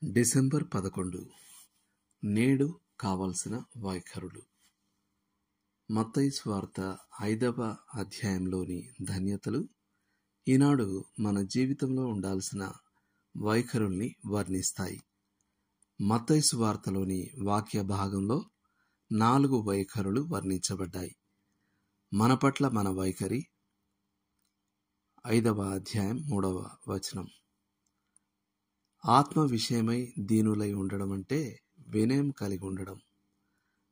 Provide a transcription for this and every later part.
December 11 నేడు కావలసిన వైఖరులు. మత్తయి సువార్త 5వ అధ్యాయంలోని ధన్యతలు ఈనాడు మన జీవితంలో ఉండాల్సిన వైఖరుల్ని వర్ణిస్తాయి. మత్తయి సువార్తలోని వాక్య భాగంలో 4 వైఖరులు వర్ణించబడ్డాయి. మన పట్ల మన వైఖరి 5వ అధ్యాయం 3వ వచనం. ఆత్మ విషయమై దీనులై ఉండడం అంటే వినయం కలిగి ఉండడం.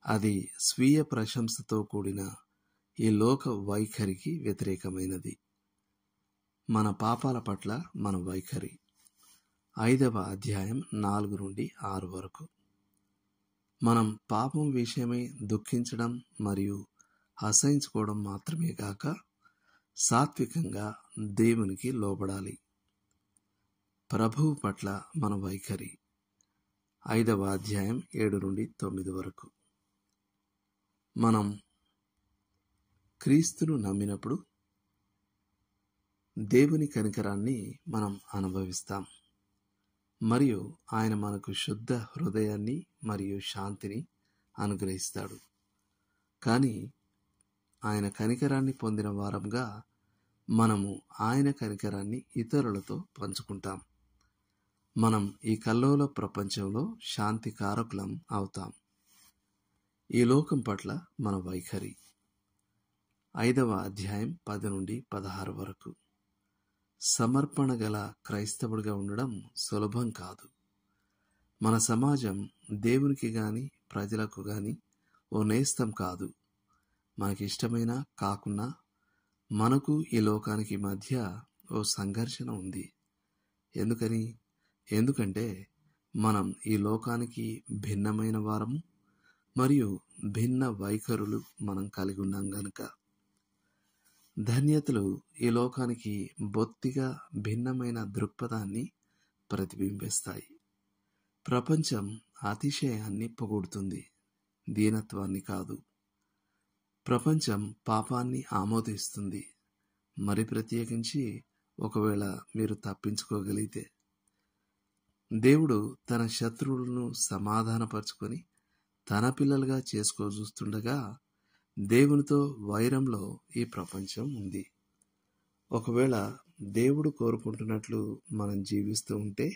అది స్వీయ ప్రశంసతో కూడిన ఈ లోక వైఖరికి వ్యతిరేకమైనది. మన పాపాల పట్ల మన వైఖరి 5వ అధ్యాయం 4 నుండి 6 వరకు. మనం పాపం విషయమై దుఃఖించడం మరియు అసహించుకోవడం మాత్రమే కాక సాత్వికంగా దేవునికి లోబడాలి. ప్రభువు పట్ల మన వైఖరి 5వ అధ్యాయం 7 నుండి 9 వరకు. మనం క్రీస్తును నమ్మినప్పుడు దేవుని కనికరాన్ని మనం అనుభవిస్తాం మరియు ఆయన మనకు శుద్ధ హృదయాన్ని మరియు శాంతిని అనుగ్రహిస్తాడు. కానీ ఆయన కనికరాన్ని పొందిన వారంగా మనము ఆయన కనికరాన్ని ఇతరులతో పంచుకుంటాం. మనం ఈ కల్లోల ప్రపంచంలో శాంతి కారకులం అవుతాం. ఈ లోకం పట్ల మన వైఖరి 5వ అధ్యాయం 10 నుండి 16 వరకు. సమర్పణ గల క్రైస్తవుడిగా ఉండడం సులభం కాదు. మన సమాజం దేవునికి గాని ప్రజలకు గాని ఓ నేస్తం కాదు. మనకిష్టమైన కాకున్నా మనకు ఈ లోకానికి మధ్య ఓ సంఘర్షణ ఉంది. ఎందుకంటే మనం ఈ లోకానికి భిన్నమైన వారము మరియు భిన్న వైఖరులు మనం కలిగి ఉన్నాం గనుక. ధన్యతలు ఈ లోకానికి బొత్తిగా భిన్నమైన దృక్పథాన్ని ప్రతిబింబిస్తాయి. ప్రపంచం అతిశయాన్ని పొగుడుతుంది, దీనత్వాన్ని కాదు. ప్రపంచం పాపాన్ని ఆమోదిస్తుంది, మరి ప్రత్యేకించి ఒకవేళ మీరు తప్పించుకోగలిగితే. దేవుడు తన శత్రువులను సమాధానపరుచుకొని తన పిల్లలుగా చూస్తుండగా దేవునితో వైరంలో ఈ ప్రపంచం ఉంది. ఒకవేళ దేవుడు కోరుకుంటున్నట్లు మనం జీవిస్తూ ఉంటే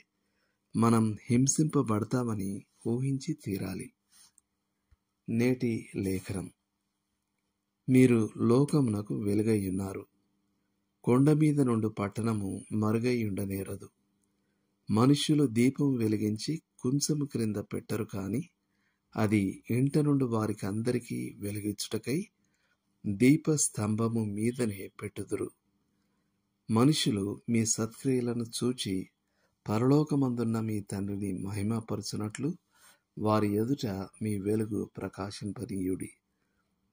మనం హింసింపబడతామని ఊహించి తీరాలి. నేటి లేఖనం. మీరు లోకమునకు వెలుగై ఉన్నారు. కొండ మీద నుండి పట్టణము మరుగై ఉండనేరదు. మనుష్యులు దీపం వెలిగించి కుంచము క్రింద పెట్టరు, కాని అది ఇంట నుండి వారికి అందరికీ వెలిగించుటకై దీపస్తంభము మీదనే పెట్టుదురు. మనుషులు మీ సత్క్రియలను చూచి పరలోకమందున్న మీ తండ్రిని మహిమపరచునట్లు వారి ఎదుట మీ వెలుగు ప్రకాశింపనీయుడి.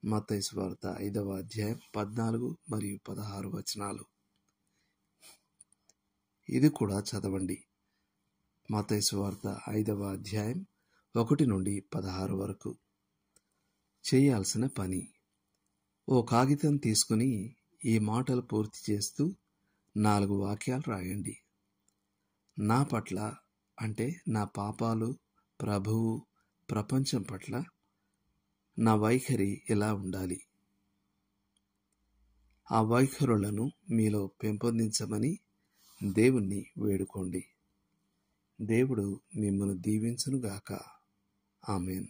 మత్తయి సువార్త 5వ అధ్యాయం 14 మరియు 16 వచనాలు. ఇది కూడా చదవండి. మత్తయి సువార్త 5వ అధ్యాయం 1 నుండి 16 వరకు. చేయాల్సిన పని. ఓ కాగితం తీసుకుని ఈ మాటలు పూర్తి చేస్తూ 4 వాక్యాలు రాయండి. నా పట్ల అంటే నా పాపాలు, ప్రభువు, ప్రపంచం పట్ల నా వైఖరి ఎలా ఉండాలి. ఆ వైఖరులను మీలో పెంపొందించమని దేవుణ్ణి వేడుకోండి. దేవుడు మిమ్మల్ని దీవించునుగాక. ఆమేన్.